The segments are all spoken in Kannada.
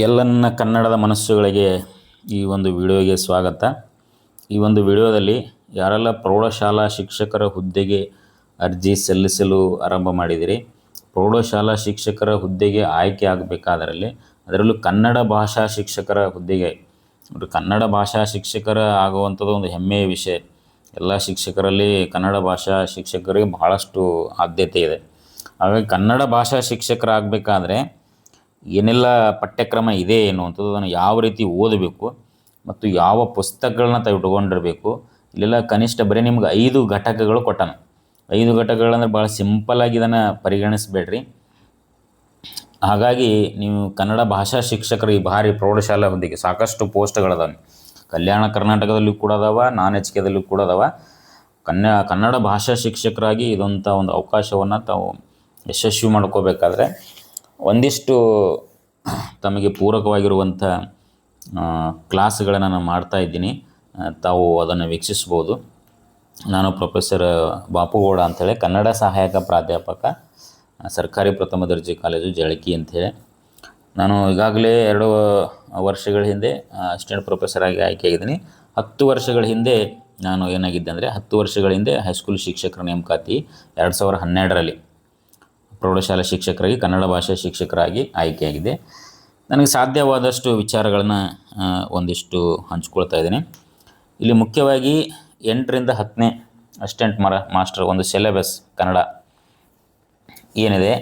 ಎಲ್ಲ ಕನ್ನಡದ ಮನಸ್ಸುಗಳಿಗೆ ಈ ಒಂದು ವಿಡಿಯೋಗೆ ಸ್ವಾಗತ. ಈ ಒಂದು ವಿಡಿಯೋದಲ್ಲಿ ಯಾರೆಲ್ಲ ಪ್ರೌಢಶಾಲಾ ಶಿಕ್ಷಕರ ಹುದ್ದೆಗೆ ಅರ್ಜಿ ಸಲ್ಲಿಸಲು ಆರಂಭ ಮಾಡಿದಿರಿ, ಪ್ರೌಢಶಾಲಾ ಶಿಕ್ಷಕರ ಹುದ್ದೆಗೆ ಆಯ್ಕೆ ಆಗಬೇಕಾದರಲ್ಲಿ ಅದರಲ್ಲೂ ಕನ್ನಡ ಭಾಷಾ ಶಿಕ್ಷಕರ ಹುದ್ದೆಗೆ ಕನ್ನಡ ಭಾಷಾ ಶಿಕ್ಷಕರ ಆಗುವಂಥದ್ದು ಒಂದು ಹೆಮ್ಮೆಯ ವಿಷಯ. ಎಲ್ಲ ಶಿಕ್ಷಕರಲ್ಲಿ ಕನ್ನಡ ಭಾಷಾ ಶಿಕ್ಷಕರಿಗೆ ಬಹಳಷ್ಟು ಆದ್ಯತೆ ಇದೆ. ಹಾಗಾಗಿ ಕನ್ನಡ ಭಾಷಾ ಶಿಕ್ಷಕರಾಗಬೇಕಾದ್ರೆ ಏನೆಲ್ಲ ಪಠ್ಯಕ್ರಮ ಇದೆ ಎನ್ನುವಂಥದ್ದು, ಅದನ್ನು ಯಾವ ರೀತಿ ಓದಬೇಕು ಮತ್ತು ಯಾವ ಪುಸ್ತಕಗಳನ್ನ ಇಟ್ಕೊಂಡಿರಬೇಕು. ಇಲ್ಲೆಲ್ಲ ಕನಿಷ್ಠ ಬರೀ ನಿಮ್ಗೆ 5 ಘಟಕಗಳು ಕೊಟ್ಟಾನ. 5 ಘಟಕಗಳಂದ್ರೆ ಭಾಳ ಸಿಂಪಲ್ಲಾಗಿ ಇದನ್ನು ಪರಿಗಣಿಸಬೇಡ್ರಿ. ಹಾಗಾಗಿ ನೀವು ಕನ್ನಡ ಭಾಷಾ ಶಿಕ್ಷಕರು ಈ ಬಾರಿ ಪ್ರೌಢಶಾಲಾ ಹುದ್ದೆಗೆ ಸಾಕಷ್ಟು ಪೋಸ್ಟ್ಗಳದಾವೆ. ಕಲ್ಯಾಣ ಕರ್ನಾಟಕದಲ್ಲೂ ಕೂಡ ಅದಾವ, ನಾನ್ HKದಲ್ಲೂ ಕೂಡ ಅದಾವ. ಕನ್ನಡ ಭಾಷಾ ಶಿಕ್ಷಕರಾಗಿ ಇದೊಂಥ ಒಂದು ಅವಕಾಶವನ್ನು ತಾವು ಯಶಸ್ವಿ ಮಾಡ್ಕೋಬೇಕಾದ್ರೆ ಒಂದಿಷ್ಟು ತಮಗೆ ಪೂರಕವಾಗಿರುವಂಥ ಕ್ಲಾಸ್ಗಳನ್ನು ನಾನು ಮಾಡ್ತಾಯಿದ್ದೀನಿ. ತಾವು ಅದನ್ನು ವೀಕ್ಷಿಸ್ಬೋದು. ನಾನು ಪ್ರೊಫೆಸರ್ ಬಾಪುಗೌಡ ಅಂಥೇಳಿ, ಕನ್ನಡ ಸಹಾಯಕ ಪ್ರಾಧ್ಯಾಪಕ, ಸರ್ಕಾರಿ ಪ್ರಥಮ ದರ್ಜೆ ಕಾಲೇಜು ಜಳಕಿ ಅಂಥೇಳಿ. ನಾನು ಈಗಾಗಲೇ 2 ವರ್ಷಗಳ ಹಿಂದೆ ಅಸಿಸ್ಟೆಂಟ್ ಪ್ರೊಫೆಸರ್ ಆಗಿ ಆಯ್ಕೆಯಾಗಿದ್ದೀನಿ. 10 ವರ್ಷಗಳ ಹಿಂದೆ ನಾನು ಏನಾಗಿದ್ದೆ ಅಂದರೆ 10 ವರ್ಷಗಳ ಹಿಂದೆ ಹೈಸ್ಕೂಲ್ ಶಿಕ್ಷಕರ ನೇಮಕಾತಿ 2012ರಲ್ಲಿ ಪ್ರೌಢಶಾಲಾ ಶಿಕ್ಷಕರಾಗಿ ಕನ್ನಡ ಭಾಷಾ ಶಿಕ್ಷಕರಾಗಿ ಆಯ್ಕೆಯಾಗಿದೆ. ನನಗೆ ಸಾಧ್ಯವಾದಷ್ಟು ವಿಚಾರಗಳನ್ನು ಒಂದಿಷ್ಟು ಹಂಚ್ಕೊಳ್ತಾ ಇದ್ದೀನಿ. ಇಲ್ಲಿ ಮುಖ್ಯವಾಗಿ 8ರಿಂದ 10ನೇ ಅಸಿಸ್ಟೆಂಟ್ ಮಾಸ್ಟರ್ ಒಂದು ಸಿಲೆಬಸ್ ಕನ್ನಡ ಏನಿದೆ,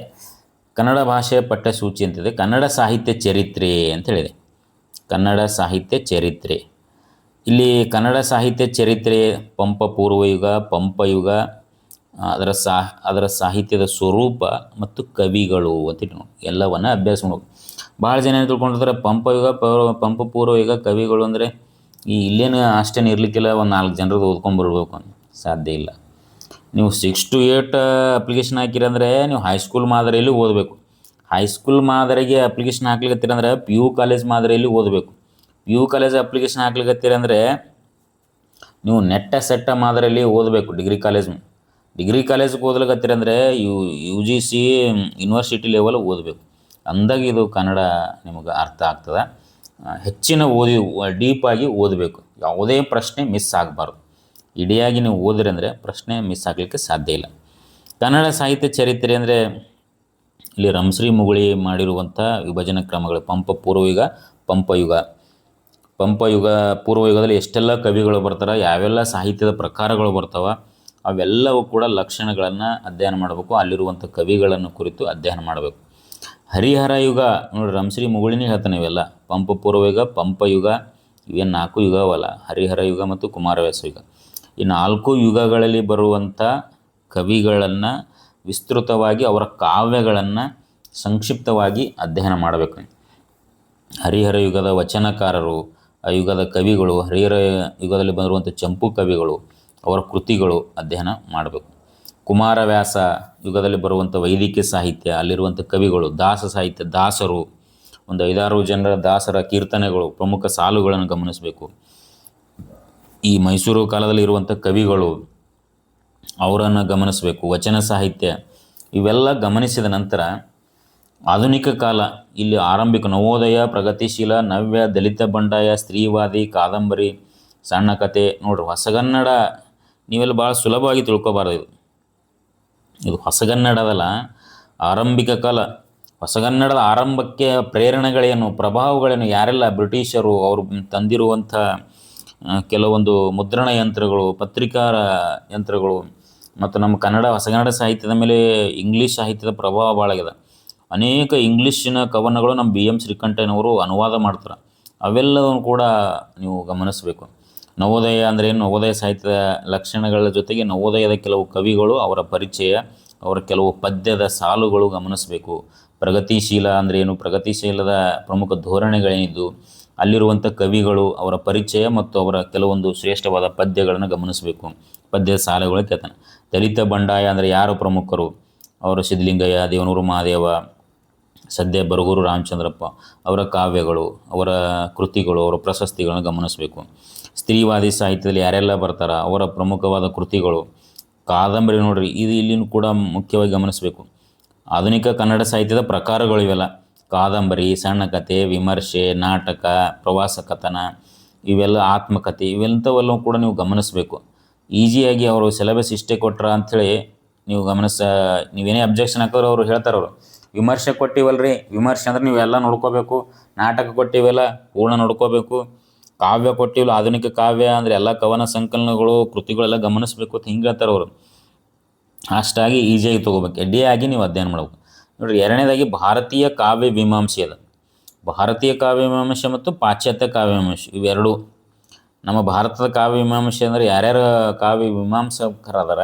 ಕನ್ನಡ ಭಾಷೆ ಪಠ್ಯಸೂಚಿ ಅಂತಿದೆ. ಕನ್ನಡ ಸಾಹಿತ್ಯ ಚರಿತ್ರೆ ಅಂತೇಳಿದೆ. ಕನ್ನಡ ಸಾಹಿತ್ಯ ಚರಿತ್ರೆ, ಇಲ್ಲಿ ಕನ್ನಡ ಸಾಹಿತ್ಯ ಚರಿತ್ರೆ ಪಂಪ ಪೂರ್ವಯುಗ, ಪಂಪಯುಗ, ಅದರ ಸಾಹಿತ್ಯದ ಸ್ವರೂಪ ಮತ್ತು ಕವಿಗಳು ಅಂತ ಎಲ್ಲವನ್ನು ಅಭ್ಯಾಸ ಮಾಡೋದು. ಭಾಳ ಜನ ಏನು ತಿಳ್ಕೊಂಡಿರ್ತಾರೆ, ಪಂಪಯುಗ, ಪಂಪ ಪೂರ್ವಯುಗ, ಕವಿಗಳು ಅಂದರೆ ಇಲ್ಲೇನು ಅಷ್ಟೇನು ಇರಲಿಕ್ಕಿಲ್ಲ, ಒಂದು 4 ಜನರದ್ದು ಓದ್ಕೊಂಬರ್ಬೇಕು ಅಂತ. ಸಾಧ್ಯ ಇಲ್ಲ. ನೀವು 6 to 8 ಅಪ್ಲಿಕೇಶನ್ ಹಾಕಿರಂದರೆ ನೀವು ಹೈಸ್ಕೂಲ್ ಮಾದರಿಯಲ್ಲಿ ಓದಬೇಕು. ಹೈಸ್ಕೂಲ್ ಮಾದರಿಗೆ ಅಪ್ಲಿಕೇಶನ್ ಹಾಕ್ಲಿಕತ್ತೀರಂದ್ರೆ PU ಕಾಲೇಜ್ ಮಾದರಿಯಲ್ಲಿ ಓದಬೇಕು. PU ಕಾಲೇಜ್ ಅಪ್ಲಿಕೇಶನ್ ಹಾಕ್ಲಿಕತ್ತೀರಂದರೆ ನೀವು ನೆಟ್ಟ ಸೆಟ್ಟ ಮಾದರಿಯಲ್ಲಿ ಓದಬೇಕು. ಡಿಗ್ರಿ ಕಾಲೇಜ್ಗೆ ಓದ್ಲಿಕತ್ತೀರಂದರೆ UGC ಯೂನಿವರ್ಸಿಟಿ ಲೆವೆಲ್ ಓದಬೇಕು. ಅಂದಾಗ ಇದು ಕನ್ನಡ ನಿಮಗೆ ಅರ್ಥ ಆಗ್ತದೆ. ಹೆಚ್ಚಿನ ಡೀಪಾಗಿ ಓದಬೇಕು. ಯಾವುದೇ ಪ್ರಶ್ನೆ ಮಿಸ್ ಆಗಬಾರ್ದು. ಇಡಿಯಾಗಿ ನೀವು ಓದಿರಿ ಅಂದರೆ ಪ್ರಶ್ನೆ ಮಿಸ್ ಆಗಲಿಕ್ಕೆ ಸಾಧ್ಯ ಇಲ್ಲ. ಕನ್ನಡ ಸಾಹಿತ್ಯ ಚರಿತ್ರೆ ಅಂದರೆ ಇಲ್ಲಿ ರಂಶ್ರೀ ಮುಗುಳಿ ಮಾಡಿರುವಂಥ ವಿಭಜನಾ ಕ್ರಮಗಳು. ಪಂಪ ಪೂರ್ವಯುಗ, ಪಂಪಯುಗ ಪೂರ್ವಯುಗದಲ್ಲಿ ಎಷ್ಟೆಲ್ಲ ಕವಿಗಳು ಬರ್ತಾರೆ, ಯಾವೆಲ್ಲ ಸಾಹಿತ್ಯದ ಪ್ರಕಾರಗಳು ಬರ್ತಾವೆ, ಅವೆಲ್ಲವೂ ಕೂಡ ಲಕ್ಷಣಗಳನ್ನು ಅಧ್ಯಯನ ಮಾಡಬೇಕು. ಅಲ್ಲಿರುವಂಥ ಕವಿಗಳನ್ನು ಕುರಿತು ಅಧ್ಯಯನ ಮಾಡಬೇಕು. ಹರಿಹರ ಯುಗ ನೋಡಿ, ರಂಶ್ರೀ ಮುಗುಳಿನೇ ಹೇಳ್ತಾನೆ ಇವೆಲ್ಲ. ಪಂಪ ಪೂರ್ವಯುಗ, ಪಂಪಯುಗ, ಇವೇನು 4 ಯುಗ ಅವಲ್ಲ. ಹರಿಹರ ಯುಗ ಮತ್ತು ಕುಮಾರವ್ಯಾಸ ಯುಗ, ಈ 4 ಯುಗಗಳಲ್ಲಿ ಬರುವಂಥ ಕವಿಗಳನ್ನು ವಿಸ್ತೃತವಾಗಿ, ಅವರ ಕಾವ್ಯಗಳನ್ನು ಸಂಕ್ಷಿಪ್ತವಾಗಿ ಅಧ್ಯಯನ ಮಾಡಬೇಕು. ಹರಿಹರ ಯುಗದ ವಚನಕಾರರು, ಆ ಯುಗದ ಕವಿಗಳು, ಹರಿಹರ ಯುಗದಲ್ಲಿ ಬಂದಿರುವಂಥ ಚಂಪು ಕವಿಗಳು, ಅವರ ಕೃತಿಗಳು ಅಧ್ಯಯನ ಮಾಡಬೇಕು. ಕುಮಾರವ್ಯಾಸ ಯುಗದಲ್ಲಿ ಬರುವಂಥ ವೈದಿಕ ಸಾಹಿತ್ಯ, ಅಲ್ಲಿರುವಂಥ ಕವಿಗಳು, ದಾಸ ಸಾಹಿತ್ಯ, ದಾಸರು, ಒಂದು 5-6 ಜನರ ದಾಸರ ಕೀರ್ತನೆಗಳು, ಪ್ರಮುಖ ಸಾಲುಗಳನ್ನು ಗಮನಿಸಬೇಕು. ಈ ಮೈಸೂರು ಕಾಲದಲ್ಲಿ ಇರುವಂಥ ಕವಿಗಳು, ಅವರನ್ನು ಗಮನಿಸಬೇಕು. ವಚನ ಸಾಹಿತ್ಯ ಇವೆಲ್ಲ ಗಮನಿಸಿದ ನಂತರ ಆಧುನಿಕ ಕಾಲ, ಇಲ್ಲಿ ಆರಂಭಿಕ ನವೋದಯ, ಪ್ರಗತಿಶೀಲ, ನವ್ಯ, ದಲಿತ ಬಂಡಾಯ, ಸ್ತ್ರೀವಾದಿ, ಕಾದಂಬರಿ, ಸಣ್ಣ ಕತೆ ನೋಡ್ರಿ. ಹೊಸಗನ್ನಡ ನೀವೆಲ್ಲ ಭಾಳ ಸುಲಭವಾಗಿ ತಿಳ್ಕೊಬಾರ್ದು. ಇದು ಹೊಸಗನ್ನಡದಲ್ಲ, ಆರಂಭಿಕ ಕಾಲ. ಹೊಸಗನ್ನಡದ ಆರಂಭಕ್ಕೆ ಪ್ರೇರಣೆಗಳೇನು, ಪ್ರಭಾವಗಳೇನು, ಯಾರೆಲ್ಲ ಬ್ರಿಟಿಷರು ಅವರು ತಂದಿರುವಂಥ ಕೆಲವೊಂದು ಮುದ್ರಣ ಯಂತ್ರಗಳು, ಪತ್ರಿಕಾ ಯಂತ್ರಗಳು, ಮತ್ತು ನಮ್ಮ ಹೊಸಗನ್ನಡ ಸಾಹಿತ್ಯದ ಮೇಲೆ ಇಂಗ್ಲೀಷ್ ಸಾಹಿತ್ಯದ ಪ್ರಭಾವ ಭಾಳಾಗಿದೆ. ಅನೇಕ ಇಂಗ್ಲೀಷಿನ ಕವನಗಳು ನಮ್ಮ BM ಶ್ರೀಕಂಠಯ್ಯನವರು ಅನುವಾದ ಮಾಡ್ತಾರೆ. ಅವೆಲ್ಲವನ್ನು ಕೂಡ ನೀವು ಗಮನಿಸಬೇಕು. ನವೋದಯ ಅಂದರೆ ಏನು, ನವೋದಯ ಸಾಹಿತ್ಯದ ಲಕ್ಷಣಗಳ ಜೊತೆಗೆ ನವೋದಯದ ಕೆಲವು ಕವಿಗಳು, ಅವರ ಪರಿಚಯ, ಅವರ ಕೆಲವು ಪದ್ಯದ ಸಾಲುಗಳು ಗಮನಿಸಬೇಕು. ಪ್ರಗತಿಶೀಲ ಅಂದರೆ ಏನು, ಪ್ರಗತಿಶೀಲದ ಪ್ರಮುಖ ಧೋರಣೆಗಳೇನಿದ್ದು, ಅಲ್ಲಿರುವಂಥ ಕವಿಗಳು, ಅವರ ಪರಿಚಯ ಮತ್ತು ಅವರ ಕೆಲವೊಂದು ಶ್ರೇಷ್ಠವಾದ ಪದ್ಯಗಳನ್ನು ಗಮನಿಸಬೇಕು. ಪದ್ಯದ ಸಾಲುಗಳು ಕೇಳ್ತಾನೆ. ದಲಿತ ಬಂಡಾಯ ಅಂದರೆ ಯಾರು ಪ್ರಮುಖರು, ಅವರು ಸಿದ್ಧಲಿಂಗಯ್ಯ, ದೇವನೂರು ಮಹಾದೇವ, ಸದ್ಯ ಬರಗೂರು ರಾಮಚಂದ್ರಪ್ಪ, ಅವರ ಕಾವ್ಯಗಳು, ಅವರ ಕೃತಿಗಳು, ಅವರ ಪ್ರಶಸ್ತಿಗಳನ್ನು ಗಮನಿಸಬೇಕು. ಸ್ತ್ರೀವಾದಿ ಸಾಹಿತ್ಯದಲ್ಲಿ ಯಾರೆಲ್ಲ ಬರ್ತಾರೆ, ಅವರ ಪ್ರಮುಖವಾದ ಕೃತಿಗಳು, ಕಾದಂಬರಿ ನೋಡ್ರಿ, ಇದು ಇಲ್ಲಿನೂ ಕೂಡ ಮುಖ್ಯವಾಗಿ ಗಮನಿಸಬೇಕು. ಆಧುನಿಕ ಕನ್ನಡ ಸಾಹಿತ್ಯದ ಪ್ರಕಾರಗಳು ಇವೆಲ್ಲ. ಕಾದಂಬರಿ, ಸಣ್ಣ ಕಥೆ, ವಿಮರ್ಶೆ, ನಾಟಕ, ಪ್ರವಾಸ ಕಥನ, ಇವೆಲ್ಲ ಆತ್ಮಕಥೆ, ಇವೆಂಥವೆಲ್ಲವೂ ಕೂಡ ನೀವು ಗಮನಿಸಬೇಕು. ಈಸಿಯಾಗಿ ಅವರು ಸಿಲೆಬಸ್ ಇಷ್ಟೇ ಕೊಟ್ರ ಅಂಥೇಳಿ ನೀವು ನೀವೇನೇ ಅಬ್ಜೆಕ್ಷನ್ ಹಾಕಿದ್ರೆ ಅವರು ಹೇಳ್ತಾರೆ. ಅವರು ವಿಮರ್ಶೆ ಕೊಟ್ಟಿವಲ್ರಿ, ವಿಮರ್ಶೆ ಅಂದ್ರೆ ನೀವೆಲ್ಲ ನೋಡ್ಕೋಬೇಕು, ನಾಟಕ ಕೊಟ್ಟಿವೆಲ್ಲ ಪೂರ್ಣ ನೋಡ್ಕೋಬೇಕು, ಕಾವ್ಯ ಕೊಟ್ಟಿವಲ್ಲ ಆಧುನಿಕ ಕಾವ್ಯ ಅಂದರೆ ಎಲ್ಲ ಕವನ ಸಂಕಲನಗಳು ಕೃತಿಗಳೆಲ್ಲ ಗಮನಿಸಬೇಕು ಅಂತ ಹಿಂಗೆ ಹೇಳ್ತಾರೆ ಅವರು. ಅಷ್ಟಾಗಿ ಈಸಿಯಾಗಿ ತೊಗೋಬೇಕು, ಎಡ್ಡಿಯಾಗಿ ನೀವು ಅಧ್ಯಯನ ಮಾಡಬೇಕು. ನೋಡಿರಿ, ಎರಡನೇದಾಗಿ ಭಾರತೀಯ ಕಾವ್ಯ ಮೀಮಾಂಸೆ ಅದ. ಭಾರತೀಯ ಕಾವ್ಯ ಮೀಮಾಂಸೆ ಮತ್ತು ಪಾಶ್ಚಾತ್ಯ ಕಾವ್ಯ ಮೀಮಾಂಸೆ ಇವೆರಡು. ನಮ್ಮ ಭಾರತದ ಕಾವ್ಯ ಮೀಮಾಂಸೆ ಅಂದರೆ ಯಾರ್ಯಾರು ಕಾವ್ಯ ಮೀಮಾಂಸಕರದಾರ,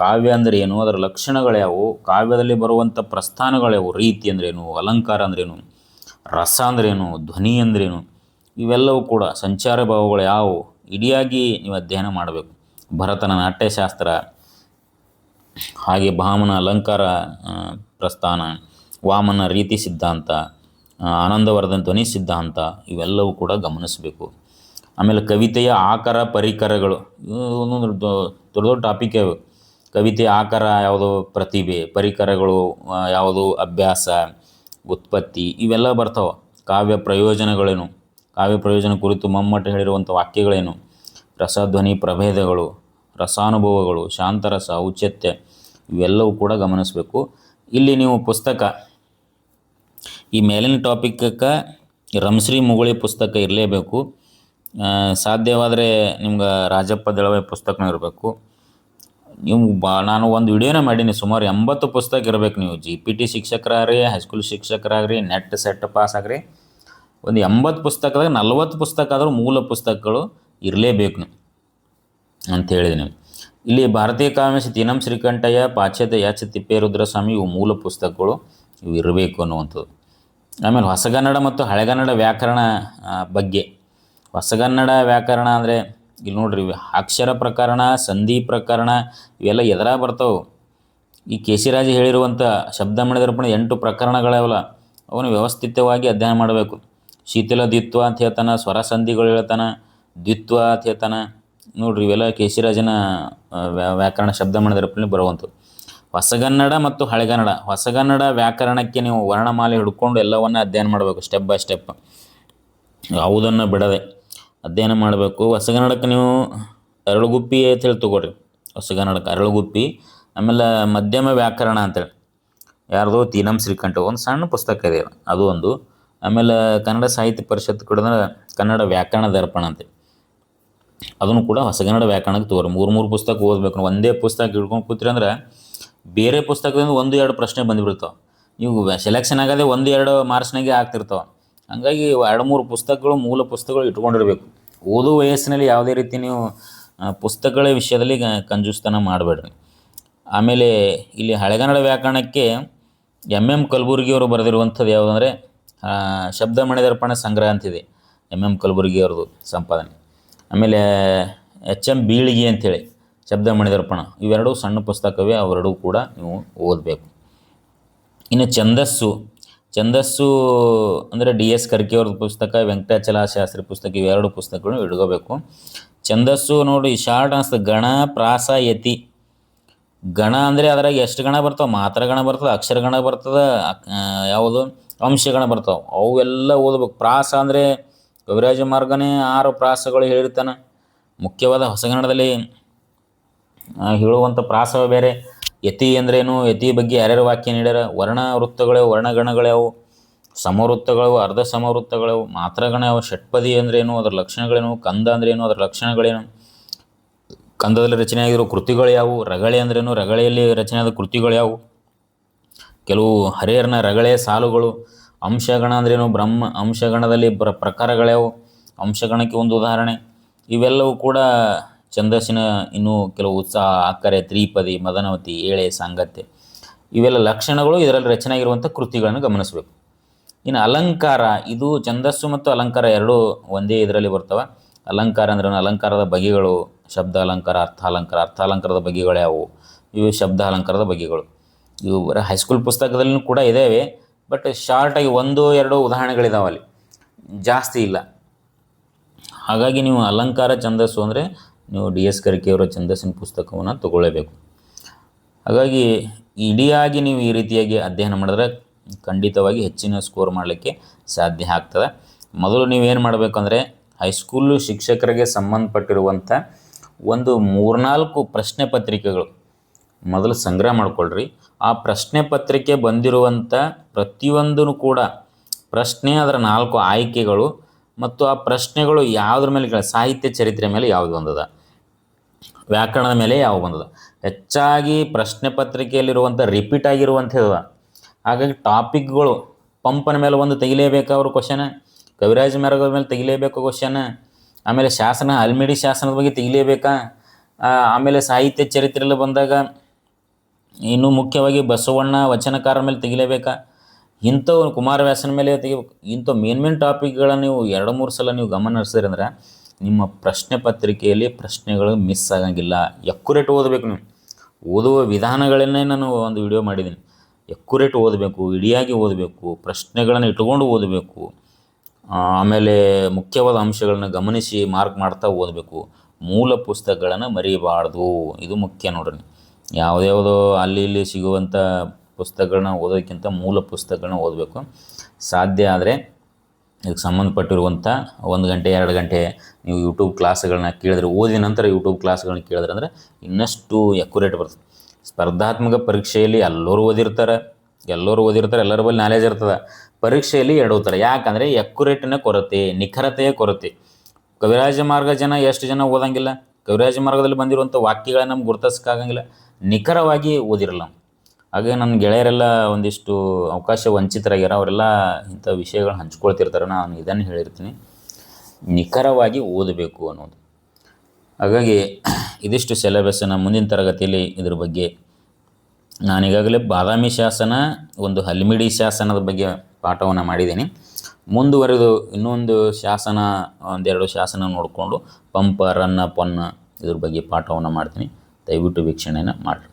ಕಾವ್ಯ ಅಂದರೆ ಏನು, ಅದರ ಲಕ್ಷಣಗಳ್ಯಾವು, ಕಾವ್ಯದಲ್ಲಿ ಬರುವಂಥ ಪ್ರಸ್ಥಾನಗಳ್ಯಾವು, ರೀತಿ ಅಂದ್ರೇನು, ಅಲಂಕಾರ ಅಂದ್ರೇನು, ರಸ ಅಂದ್ರೇನು, ಧ್ವನಿ ಅಂದ್ರೇನು, ಇವೆಲ್ಲವೂ ಕೂಡ ಸಂಚಾರ ಭಾವಗಳು ಯಾವುವು ಇಡಿಯಾಗಿ ನೀವು ಅಧ್ಯಯನ ಮಾಡಬೇಕು. ಭರತನ ನಾಟ್ಯಶಾಸ್ತ್ರ, ಹಾಗೆ ಭಾಮನ ಅಲಂಕಾರ ಪ್ರಸ್ಥಾನ, ವಾಮನ ರೀತಿ ಸಿದ್ಧಾಂತ, ಆನಂದವರ್ಧನ ಧ್ವನಿ ಸಿದ್ಧಾಂತ, ಇವೆಲ್ಲವೂ ಕೂಡ ಗಮನಿಸಬೇಕು. ಆಮೇಲೆ ಕವಿತೆಯ ಆಕಾರ ಪರಿಕರಗಳು, ಒಂದೊಂದು ದೊಡ್ಡ ದೊಡ್ಡ ಟಾಪಿಕ್ ಇವೆ. ಕವಿತೆಯ ಆಕಾರ ಯಾವುದು, ಪ್ರತಿಭೆ, ಪರಿಕರಗಳು ಯಾವುದು, ಅಭ್ಯಾಸ, ಉತ್ಪತ್ತಿ, ಇವೆಲ್ಲ ಬರ್ತಾವೆ. ಕಾವ್ಯ ಪ್ರಯೋಜನಗಳೇನು, ಕಾವ್ಯ ಪ್ರಯೋಜನ ಕುರಿತು ಮಮ್ಮಟ ಹೇಳಿರುವಂಥ ವಾಕ್ಯಗಳೇನು, ರಸಧ್ವನಿ ಪ್ರಭೇದಗಳು, ರಸಾನುಭವಗಳು, ಶಾಂತರಸ, ಔಚಿತ್ಯ, ಇವೆಲ್ಲವೂ ಕೂಡ ಗಮನಿಸಬೇಕು. ಇಲ್ಲಿ ನೀವು ಪುಸ್ತಕ ಈ ಮೇಲಿನ ಟಾಪಿಕ್ಕಕ್ಕೆ ರಮಶ್ರೀ ಮುಗುಳಿ ಪುಸ್ತಕ ಇರಲೇಬೇಕು. ಸಾಧ್ಯವಾದರೆ ನಿಮ್ಗೆ ರಾಜಪ್ಪ ದಳವಾಯಿ ಪುಸ್ತಕನೂ ಇರಬೇಕು. ನೀವು ನಾನು ಒಂದು ವಿಡಿಯೋನೇ ಮಾಡೀನಿ, ಸುಮಾರು 80 ಪುಸ್ತಕ ಇರಬೇಕು. ನೀವು GPT ಶಿಕ್ಷಕರಾಗ್ರಿ, ಹೈಸ್ಕೂಲ್ ಶಿಕ್ಷಕರಾಗ್ರಿ, ನೆಟ್ ಸೆಟ್ ಪಾಸ್ ಆಗ್ರಿ, ಒಂದು 80 ಪುಸ್ತಕದಾಗ 40 ಪುಸ್ತಕ ಆದರೂ ಮೂಲ ಪುಸ್ತಕಗಳು ಇರಲೇಬೇಕು ನೀವು ಅಂತ ಹೇಳಿದ್ದೀನಿ. ಇಲ್ಲಿ ಭಾರತೀಯ ಕಾವ್ಯಾಂಶ ತೀನಂ ಶ್ರೀಕಂಠಯ್ಯ, ಪಾಶ್ಚಾತ್ಯ ಯಾಚ ತಿಪ್ಪೇರುದ್ರಸ್ವಾಮಿ, ಇವು ಮೂಲ ಪುಸ್ತಕಗಳು ಇವು ಇರಬೇಕು ಅನ್ನುವಂಥದ್ದು. ಆಮೇಲೆ ಹೊಸಗನ್ನಡ ಮತ್ತು ಹಳೆಗನ್ನಡ ವ್ಯಾಕರಣ ಬಗ್ಗೆ. ಹೊಸಗನ್ನಡ ವ್ಯಾಕರಣ ಅಂದರೆ ಇಲ್ಲಿ ನೋಡ್ರಿ, ಅಕ್ಷರ ಪ್ರಕರಣ, ಸಂಧಿ ಪ್ರಕರಣ, ಇವೆಲ್ಲ ಎದರ ಬರ್ತಾವೆ. ಈ ಕೇಶಿರಾಜ ಹೇಳಿರುವಂಥ ಶಬ್ದ ಮಣಿದರ್ಪಣ 8 ಪ್ರಕರಣಗಳವಲ್ಲ, ಅವನು ವ್ಯವಸ್ಥಿತವಾಗಿ ಅಧ್ಯಯನ ಮಾಡಬೇಕು. ಶೀತಲ ದ್ವಿತ್ವ ಅಂತ ಹೇಳ್ತಾನೆ, ಸ್ವರ ಸಂಧಿಗಳು ಹೇಳ್ತಾನೆ, ದ್ವಿತ್ವ ಅಂತ ಹೇಳ್ತಾನೆ. ನೋಡ್ರಿ, ಇವೆಲ್ಲ ಕೇಶಿರಾಜನ ವ್ಯಾಕರಣ ಶಬ್ದ ಮಣಿದರ್ಪಣೆ ಬರುವಂಥದ್ದು. ಹೊಸಗನ್ನಡ ಮತ್ತು ಹಳೆಗನ್ನಡ. ಹೊಸಗನ್ನಡ ವ್ಯಾಕರಣಕ್ಕೆ ನೀವು ವರ್ಣಮಾಲೆ ಹಿಡ್ಕೊಂಡು ಎಲ್ಲವನ್ನ ಅಧ್ಯಯನ ಮಾಡಬೇಕು, ಸ್ಟೆಪ್ ಬೈ ಸ್ಟೆಪ್, ಯಾವುದನ್ನು ಬಿಡದೆ ಅಧ್ಯಯನ ಮಾಡಬೇಕು. ಹೊಸಗನ್ನಡಕ್ಕೆ ನೀವು ಅರಳುಗುಪ್ಪಿ ಅಂತ ಹೇಳಿ ತೊಗೊಳ್ರಿ. ಹೊಸಗನ್ನಡಕ್ಕೆ ಅರಳುಗುಪ್ಪಿ. ಆಮೇಲೆ ಮಧ್ಯಮ ವ್ಯಾಕರಣ ಅಂತೇಳಿ ಯಾರ್ದು, ತೀನಂ ಶ್ರೀಕಂಠ, ಒಂದು ಸಣ್ಣ ಪುಸ್ತಕ ಇದೆ, ಅದು ಒಂದು. ಆಮೇಲೆ ಕನ್ನಡ ಸಾಹಿತ್ಯ ಪರಿಷತ್ ಕಡೆದ ಕನ್ನಡ ವ್ಯಾಕರಣ ದರ್ಪಣ ಅಂತೇಳಿ, ಅದನ್ನು ಕೂಡ ಹೊಸಗನ್ನಡ ವ್ಯಾಕರಣಕ್ಕೆ ತಗೋರಿ. 3 ಪುಸ್ತಕ ಓದಬೇಕು. ಒಂದೇ ಪುಸ್ತಕ ಹಿಡ್ಕೊಂಡು ಕೂತ್ರಿ ಅಂದ್ರೆ ಬೇರೆ ಪುಸ್ತಕದಿಂದ 1-2 ಪ್ರಶ್ನೆ ಬಂದುಬಿಡ್ತಾವೆ. ನೀವು ಸೆಲೆಕ್ಷನ್ ಆಗೋದೇ 1-2 ಮಾರ್ಕ್ಸ್ನಾಗೆ ಆಗ್ತಿರ್ತಾವೆ. ಹಾಗಾಗಿ 2-3 ಪುಸ್ತಕಗಳು, ಮೂಲ ಪುಸ್ತಕಗಳು ಇಟ್ಕೊಂಡಿರಬೇಕು. ಓದೋ ವಯಸ್ಸಿನಲ್ಲಿ ಯಾವುದೇ ರೀತಿ ನೀವು ಪುಸ್ತಕಗಳ ವಿಷಯದಲ್ಲಿ ಕಂಜೂಸ್ತನ ಮಾಡಬೇಡ್ರಿ. ಆಮೇಲೆ ಇಲ್ಲಿ ಹಳೆಗನ್ನಡ ವ್ಯಾಕರಣಕ್ಕೆ MM ಕಲಬುರ್ಗಿಯವರು ಬರೆದಿರುವಂಥದ್ದು ಯಾವುದಂದರೆ ಶಬ್ದ ಮಣಿದರ್ಪಣ ಸಂಗ್ರಹ ಅಂತಿದೆ, MM ಕಲಬುರ್ಗಿಯವ್ರದ್ದು ಸಂಪಾದನೆ. ಆಮೇಲೆ HM ಬೀಳಿಗೆ ಅಂಥೇಳಿ ಶಬ್ದ ಮಣಿದರ್ಪಣ, ಇವೆರಡೂ ಸಣ್ಣ ಪುಸ್ತಕವೇ, ಅವೆರಡೂ ಕೂಡ ನೀವು ಓದಬೇಕು. ಇನ್ನು ಛಂದಸ್ಸು ಅಂದರೆ DS ಕರ್ಕಿಯವ್ರದ್ದು ಪುಸ್ತಕ, ವೆಂಕಟಾಚಲ ಶಾಸ್ತ್ರಿ ಪುಸ್ತಕ, ಇವೆರಡು ಪುಸ್ತಕಗಳು ಇಟ್ಕೋಬೇಕು. ಛಂದಸ್ಸು ನೋಡಿ ಶಾರ್ಟ್ ಅನಿಸ್ತದೆ, ಗಣ, ಪ್ರಾಸ, ಯತಿ. ಗಣ ಅಂದರೆ ಅದ್ರಾಗ ಎಷ್ಟು ಗಣ ಬರ್ತಾವೆ, ಮಾತ್ರಗಣ ಬರ್ತದೆ, ಅಕ್ಷರಗಣ ಬರ್ತದೆ, ಯಾವುದು ಅಂಶಗಣ ಬರ್ತಾವೆ, ಅವೆಲ್ಲ ಓದಬೇಕು. ಪ್ರಾಸ ಅಂದರೆ ಕವಿರಾಜ ಮಾರ್ಗನೇ 6 ಪ್ರಾಸಗಳು ಹೇಳಿರ್ತಾನೆ. ಮುಖ್ಯವಾದ ಹೊಸಗನ್ನಡದಲ್ಲಿ ಹೇಳುವಂಥ ಪ್ರಾಸವೇ ಬೇರೆ. ಯತಿ ಅಂದ್ರೇನು, ಯತಿ ಬಗ್ಗೆ ಯಾರ್ಯಾರು ವಾಕ್ಯ ನೀಡ್ಯಾರ, ವರ್ಣ ವೃತ್ತಗಳವು, ವರ್ಣಗಣಗಳ್ಯಾವು, ಸಮವೃತ್ತಗಳು, ಅರ್ಧ ಸಮವೃತ್ತಗಳವು, ಮಾತ್ರಗಣ ಯಾವ, ಷಟ್ಪದಿ ಅಂದ್ರೇನು, ಅದರ ಲಕ್ಷಣಗಳೇನು, ಕಂದ ಅಂದ್ರೇನು, ಅದರ ಲಕ್ಷಣಗಳೇನು, ಕಂದದಲ್ಲಿ ರಚನೆಯಾಗಿರೋ ಕೃತಿಗಳು ಯಾವುವು, ರಗಳೆ ಅಂದ್ರೇನು, ರಗಳೆಯಲ್ಲಿ ರಚನೆಯಾದ ಕೃತಿಗಳು ಯಾವುವು, ಕೆಲವು ಹರಿಹರನ ರಗಳೆಯ ಸಾಲುಗಳು, ಅಂಶಗಣ ಅಂದ್ರೇನು, ಬ್ರಹ್ಮ ಅಂಶಗಣದಲ್ಲಿ ಪ್ರಕಾರಗಳ್ಯಾವು, ಅಂಶಗಣಕ್ಕೆ ಒಂದು ಉದಾಹರಣೆ. ಇವೆಲ್ಲವೂ ಕೂಡ ಛಂದಸ್ಸಿನ ಇನ್ನೂ ಕೆಲವು ಉತ್ಸಾಹ, ಅಕ್ಕರೆ, ತ್ರಿಪದಿ, ಮದನವತಿ, ಏಳೆ, ಸಾಂಗತ್ಯ, ಇವೆಲ್ಲ ಲಕ್ಷಣಗಳು ಇದರಲ್ಲಿ ರಚನೆ ಆಗಿರುವಂಥ ಕೃತಿಗಳನ್ನು ಗಮನಿಸಬೇಕು. ಇನ್ನು ಅಲಂಕಾರ, ಇದು ಛಂದಸ್ಸು ಮತ್ತು ಅಲಂಕಾರ ಎರಡೂ ಒಂದೇ ಇದರಲ್ಲಿ ಬರ್ತವೆ. ಅಲಂಕಾರ ಅಂದ್ರೆ ಅಲಂಕಾರದ ಬಗೆಗಳು, ಶಬ್ದ ಅಲಂಕಾರ, ಅರ್ಥಾಲಂಕಾರದ ಬಗೆಗಳು ಯಾವುವು, ಇವು ಶಬ್ದ ಅಲಂಕಾರದ ಬಗೆಗಳು. ಇವು ಹೈಸ್ಕೂಲ್ ಪುಸ್ತಕದಲ್ಲೂ ಕೂಡ ಇದ್ದಾವೆ, ಬಟ್ ಶಾರ್ಟಾಗಿ 1-2 ಉದಾಹರಣೆಗಳಿದಾವೆ, ಅಲ್ಲಿ ಜಾಸ್ತಿ ಇಲ್ಲ. ಹಾಗಾಗಿ ನೀವು ಅಲಂಕಾರ ಛಂದಸ್ಸು ಅಂದರೆ ನೀವು DS ಕರ್ಕಿಯವರ ಛಂದಸ್ಸಿನ ಪುಸ್ತಕವನ್ನು ತಗೊಳ್ಳೇಬೇಕು. ಹಾಗಾಗಿ ಇಡಿಯಾಗಿ ನೀವು ಈ ರೀತಿಯಾಗಿ ಅಧ್ಯಯನ ಮಾಡಿದ್ರೆ ಖಂಡಿತವಾಗಿ ಹೆಚ್ಚಿನ ಸ್ಕೋರ್ ಮಾಡಲಿಕ್ಕೆ ಸಾಧ್ಯ ಆಗ್ತದೆ. ಮೊದಲು ನೀವೇನು ಮಾಡಬೇಕಂದ್ರೆ ಹೈಸ್ಕೂಲು ಶಿಕ್ಷಕರಿಗೆ ಸಂಬಂಧಪಟ್ಟಿರುವಂಥ ಒಂದು 3-4 ಪ್ರಶ್ನೆ ಪತ್ರಿಕೆಗಳು ಮೊದಲು ಸಂಗ್ರಹ ಮಾಡ್ಕೊಳ್ರಿ. ಆ ಪ್ರಶ್ನೆ ಪತ್ರಿಕೆ ಬಂದಿರುವಂಥ ಪ್ರತಿಯೊಂದೂ ಕೂಡ ಪ್ರಶ್ನೆ, ಅದರ 4 ಆಯ್ಕೆಗಳು ಮತ್ತು ಆ ಪ್ರಶ್ನೆಗಳು ಯಾವುದ್ರ ಮೇಲೆ ಸಾಹಿತ್ಯ ಚರಿತ್ರೆ ಮೇಲೆ ಯಾವುದು ಬಂದದ, ವ್ಯಾಕರಣದ ಮೇಲೆ ಯಾವ ಬಂದದ. ಹೆಚ್ಚಾಗಿ ಪ್ರಶ್ನೆ ಪತ್ರಿಕೆಯಲ್ಲಿರುವಂಥ ರಿಪೀಟ್ ಆಗಿರುವಂಥದ್ದು. ಹಾಗಾಗಿ ಟಾಪಿಕ್ಗಳು ಪಂಪನ ಮೇಲೆ ಒಂದು ತೆಗಿಲೇಬೇಕು ಅವರು ಕ್ವಶನ, ಕವಿರಾಜ ಮಾರ್ಗದ ಮೇಲೆ ತೆಗಿಲೇಬೇಕು ಕ್ವಶನ, ಆಮೇಲೆ ಶಾಸನ ಹಲ್ಮಿಡಿ ಶಾಸನದ ಬಗ್ಗೆ ತೆಗಿಲೇಬೇಕಾ, ಆಮೇಲೆ ಸಾಹಿತ್ಯ ಚರಿತ್ರೆಯಲ್ಲಿ ಬಂದಾಗ ಇನ್ನೂ ಮುಖ್ಯವಾಗಿ ಬಸವಣ್ಣ ವಚನಕಾರ ಮೇಲೆ ತೆಗಿಲೇಬೇಕಾ, ಇಂಥವು ಕುಮಾರವ್ಯಾಸನ ಮೇಲೆ ತೆಗಿಬೇಕು. ಇಂಥ ಮೇನ್ ಟಾಪಿಕ್ಗಳನ್ನು ನೀವು 2-3 ಸಲ ನೀವು ಗಮನ ಹರಿಸಿದ್ರಿ ಅಂದ್ರೆ ನಿಮ್ಮ ಪ್ರಶ್ನೆ ಪತ್ರಿಕೆಯಲ್ಲಿ ಪ್ರಶ್ನೆಗಳು ಮಿಸ್ ಆಗಂಗಿಲ್ಲ. ಎಕ್ಯುರೇಟ್ ಓದಬೇಕು. ನೀವು ಓದುವ ವಿಧಾನಗಳನ್ನೇ ನಾನು ಒಂದು ವಿಡಿಯೋ ಮಾಡಿದ್ದೀನಿ. ಎಕ್ಯುರೇಟ್ ಓದಬೇಕು, ಇಡಿಯಾಗಿ ಓದಬೇಕು, ಪ್ರಶ್ನೆಗಳನ್ನು ಇಟ್ಕೊಂಡು ಓದಬೇಕು, ಆಮೇಲೆ ಮುಖ್ಯವಾದ ಅಂಶಗಳನ್ನ ಗಮನಿಸಿ ಮಾರ್ಕ್ ಮಾಡ್ತಾ ಓದಬೇಕು. ಮೂಲ ಪುಸ್ತಕಗಳನ್ನು ಮರಿಬಾರ್ದು, ಇದು ಮುಖ್ಯ ನೋಡ್ರಿ. ಯಾವುದ್ಯಾವುದೋ ಅಲ್ಲಿ ಇಲ್ಲಿ ಸಿಗುವಂಥ ಪುಸ್ತಕಗಳನ್ನ ಓದೋದಕ್ಕಿಂತ ಮೂಲ ಪುಸ್ತಕಗಳನ್ನ ಓದಬೇಕು. ಸಾಧ್ಯ ಆದರೆ ಇದಕ್ಕೆ ಸಂಬಂಧಪಟ್ಟಿರುವಂಥ 1 ಗಂಟೆ 2 ಗಂಟೆ ನೀವು ಯೂಟ್ಯೂಬ್ ಕ್ಲಾಸ್ಗಳನ್ನ ಕೇಳಿದ್ರೆ, ಓದಿದ ನಂತರ ಯೂಟ್ಯೂಬ್ ಕ್ಲಾಸ್ಗಳನ್ನ ಕೇಳಿದ್ರೆ ಅಂದರೆ ಇನ್ನಷ್ಟು ಎಕ್ಯುರೇಟ್ ಬರ್ತದೆ. ಸ್ಪರ್ಧಾತ್ಮಕ ಪರೀಕ್ಷೆಯಲ್ಲಿ ಎಲ್ಲರೂ ಓದಿರ್ತಾರೆ, ಎಲ್ಲರ ಬಳಿ ನಾಲೆಜ್ ಇರ್ತದೆ. ಪರೀಕ್ಷೆಯಲ್ಲಿ ಎಡುತ್ತಾರೆ. ಯಾಕಂದರೆ ಎಕ್ಯುರೇಟಿನ ಕೊರತೆ, ನಿಖರತೆಯ ಕೊರತೆ. ಕವಿರಾಜ ಮಾರ್ಗ ಎಷ್ಟು ಜನ ಓದಂಗಿಲ್ಲ, ಕವಿರಾಜ ಮಾರ್ಗದಲ್ಲಿ ಬಂದಿರುವಂಥ ವಾಕ್ಯಗಳನ್ನ ನಮ್ಗೆ ಗುರುತಿಸೋಕ್ಕಾಗಂಗಿಲ್ಲ, ನಿಖರವಾಗಿ ಓದಿರಲ್ಲ. ಹಾಗೆ ನನ್ನ ಗೆಳೆಯರೆಲ್ಲ ಒಂದಿಷ್ಟು ಅವಕಾಶ ವಂಚಿತರಾಗ್ಯಾರ, ಅವರೆಲ್ಲ ಇಂಥ ವಿಷಯಗಳನ್ನ ಹಂಚ್ಕೊಳ್ತಿರ್ತಾರೆ. ನಾನು ಇದನ್ನು ಹೇಳಿರ್ತೀನಿ, ನಿಖರವಾಗಿ ಓದಬೇಕು ಅನ್ನೋದು. ಹಾಗಾಗಿ ಇದಿಷ್ಟು ಸಿಲೆಬಸ್ಸನ್ನು ಮುಂದಿನ ತರಗತಿಯಲ್ಲಿ ಇದ್ರ ಬಗ್ಗೆ ನಾನೀಗಾಗಲೇ ಬಾದಾಮಿ ಶಾಸನ, ಒಂದು ಹಲ್ಮಿಡಿ ಶಾಸನದ ಬಗ್ಗೆ ಪಾಠವನ್ನು ಮಾಡಿದ್ದೀನಿ. ಮುಂದುವರೆದು ಇನ್ನೊಂದು ಶಾಸನ, 1-2 ಶಾಸನ ನೋಡಿಕೊಂಡು ಪಂಪ, ರನ್ನ, ಪೊನ್ನ ಇದ್ರ ಬಗ್ಗೆ ಪಾಠವನ್ನು ಮಾಡ್ತೀನಿ. ದಯವಿಟ್ಟು ವೀಕ್ಷಣೆಯನ್ನು ಮಾಡಿರಿ.